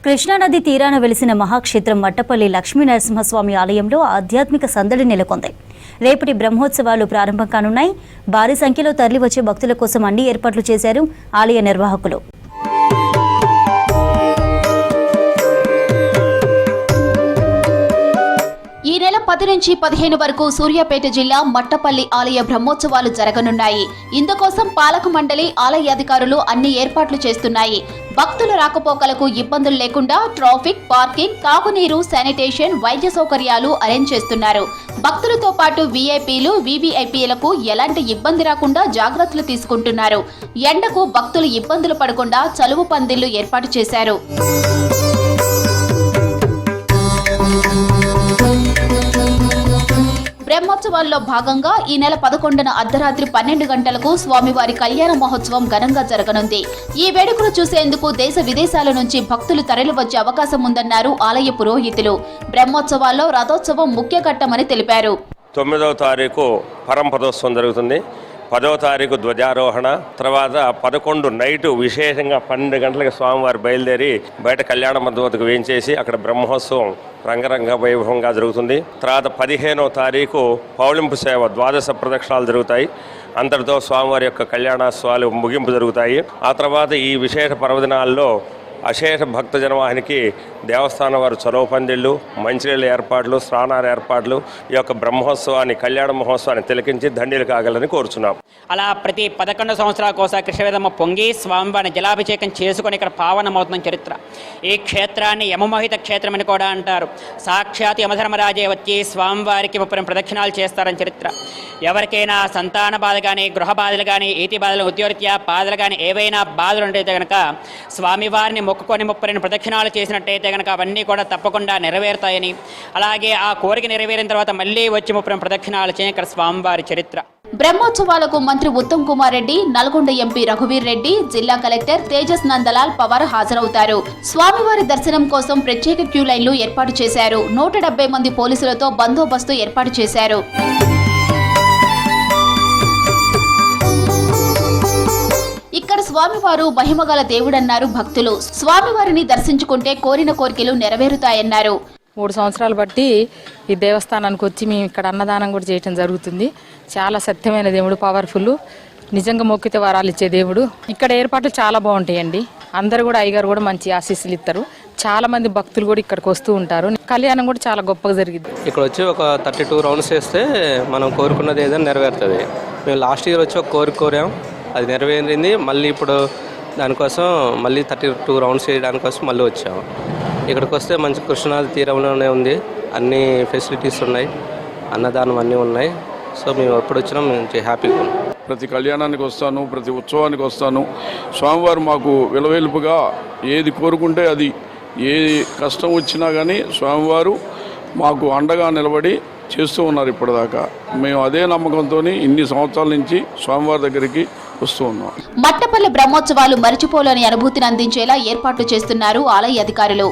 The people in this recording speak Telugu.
కృష్ణానది తీరాన వెలిసిన మహాక్షేత్రం మట్టపల్లి లక్ష్మీనరసింహస్వామి ఆలయంలో ఆధ్యాత్మిక సందడి నెలకొంది. రేపటి బ్రహ్మోత్సవాలు ప్రారంభం కానున్నాయి. భారీ సంఖ్యలో తరలివచ్చే భక్తుల కోసం అన్ని ఏర్పాట్లు చేశారు ఆలయ నిర్వాహకులు. ఈ నెల 10 నుంచి 15 వరకు సూర్యాపేట జిల్లా మట్టపల్లి ఆలయ బ్రహ్మోత్సవాలు జరగనున్నాయి. ఇందుకోసం పాలక మండలి, ఆలయ అధికారులు అన్ని ఏర్పాట్లు చేస్తున్నాయి. భక్తుల రాకపోకలకు ఇబ్బందులు లేకుండా ట్రాఫిక్, పార్కింగ్, తాగునీరు, శానిటేషన్, వైద్య సౌకర్యాలు అరేంజ్ చేస్తున్నారు. భక్తులతో పాటు వీఐపీలు, వీవీఐపీలకు ఎలాంటి ఇబ్బంది రాకుండా జాగ్రత్తలు తీసుకుంటున్నారు. ఎండకు భక్తులు ఇబ్బందులు పడకుండా చలువ పందిళ్లు ఏర్పాటు చేశారు. బ్రహ్మోత్సవాల్లో భాగంగా ఈ నెల 11న అర్ధరాత్రి 12 గంటలకు స్వామివారి కళ్యాణ మహోత్సవం ఘనంగా జరగనుంది. ఈ వేడుకను చూసేందుకు దేశ విదేశాల నుంచి భక్తులు తరలి వచ్చే అవకాశం ఉందన్నారు ఆలయ పురోహితులు. బ్రహ్మోత్సవాల్లో రథోత్సవం ముఖ్య ఘట్టమని తెలిపారు. 9వ తారీఖు పరంపదోత్సవం జరుగుతుంది. 10వ తారీఖు ధ్వజారోహణ, తర్వాత 11 నైటు విశేషంగా 12 గంటలకు స్వామివారి బయలుదేరి బయట కళ్యాణ మండపం వద్దకు వేయించేసి అక్కడ బ్రహ్మోత్సవం రంగరంగ వైభవంగా జరుగుతుంది. తర్వాత 15వ తారీఖు పౌళింపు సేవ, 12 ప్రదక్షిణాలు జరుగుతాయి. అంతటితో స్వామివారి యొక్క కళ్యాణోత్సవాలు ముగింపు జరుగుతాయి. ఆ తర్వాత ఈ విశేష పర్వదినాల్లో అశేష భక్త జనవాహినికి దేవస్థానం వారు చొరవ పందిళ్ళు, మంచినీళ్ళ ఏర్పాట్లు, స్నానాల ఏర్పాట్లు ఈ యొక్క బ్రహ్మోత్సవాన్ని, కళ్యాణ మహోత్సవాన్ని తిలకించి దండిలు కాగలని కోరుచున్నాం. అలా ప్రతి 11 సంవత్సరాలకోసారి కృష్ణవేదమ్మ పొంగి స్వామివారిని జలాభిషేకం చేసుకుని ఇక్కడ పావనమవుతున్న చరిత్ర. ఈ క్షేత్రాన్ని యమమోహిత క్షేత్రం అని కూడా అంటారు. సాక్షాత్ యమధర్మరాజే వచ్చి స్వామివారికి 30 ప్రదక్షిణాలు చేస్తారని చరిత్ర. ఎవరికైనా సంతాన బాధ కానీ, గృహ బాధలు కానీ, ఈతి బాధలు, ఉద్యోగరీత్యా బాధలు కానీ ఏవైనా బాధలు ఉంటే కనుక స్వామివారిని మొక్కుకొని 32 ప్రదక్షిణాలు చేసినట్టయితే కనుక అవన్నీ కూడా తప్పకుండా నెరవేరుతాయని, అలాగే ఆ కోరిక నెరవేరిన తర్వాత మళ్ళీ వచ్చి 30 ప్రదక్షిణాలు చేయని ఇక్కడ స్వామివారి చరిత్ర. బ్రహ్మోత్సవాలకు మంత్రి ఉత్తమ్ కుమార్ రెడ్డి, నల్గొండ ఎంపీ రఘువీర్ రెడ్డి, జిల్లా కలెక్టర్ తేజస్ నందలాల్ పవార్ హాజరవుతారు. స్వామివారి దర్శనం కోసం ప్రత్యేక క్యూ లైన్లు ఏర్పాటు చేశారు. 170 మంది పోలీసులతో బందోబస్తు ఏర్పాటు చేశారు. ఇక్కడ స్వామివారు మహిమగల దేవుడన్నారు భక్తులు. స్వామివారిని దర్శించుకుంటే కోరిన కోరికలు నెరవేరుతాయన్నారు. 3 సంవత్సరాలు బట్టి ఈ దేవస్థానానికి వచ్చి మేము ఇక్కడ అన్నదానం కూడా చేయటం జరుగుతుంది. చాలా సత్యమైన దేవుడు, పవర్ఫుల్, నిజంగా మొక్కితే వరాలు ఇచ్చే దేవుడు. ఇక్కడ ఏర్పాట్లు చాలా బాగుంటాయండి. అందరు కూడా అయ్యగారు కూడా మంచి ఆశీస్సులు ఇస్తారు. చాలా మంది భక్తులు కూడా ఇక్కడికి వస్తూ ఉంటారు. కళ్యాణం కూడా చాలా గొప్పగా జరిగింది. ఇక్కడ వచ్చి ఒక 32 రౌండ్స్ వేస్తే మనం కోరుకున్నది ఏదైనా నెరవేరుతుంది. మేము లాస్ట్ ఇయర్ వచ్చి ఒక కోరాం, అది నెరవేరింది. మళ్ళీ ఇప్పుడు దానికోసం మళ్ళీ 32 రౌండ్స్ వేయడానికోసం మళ్ళీ వచ్చాము. ఇక్కడికి వస్తే మంచి కృష్ణానది తీరంలోనే ఉంది, అన్ని ఫెసిలిటీస్ ఉన్నాయి, అన్నదానం అన్నీ ఉన్నాయి. సో మేము ఎప్పుడు వచ్చినా మంచి హ్యాపీగా ఉన్నాం. ప్రతి కళ్యాణానికి వస్తాను, ప్రతి ఉత్సవానికి వస్తాను. స్వామివారు మాకు విలవేలుపుగా ఏది కోరుకుంటే అది, ఏ కష్టం వచ్చినా కానీ స్వామివారు మాకు అండగా నిలబడి చేస్తూ ఉన్నారు ఇప్పటిదాకా. మేము అదే నమ్మకంతో ఇన్ని సంవత్సరాల నుంచి స్వామివారి దగ్గరికి వస్తూ ఉన్నాం. మట్టపల్లి బ్రహ్మోత్సవాలు మరిచిపోలేని అనుభూతిని అందించేలా ఏర్పాట్లు చేస్తున్నారు ఆలయ అధికారులు.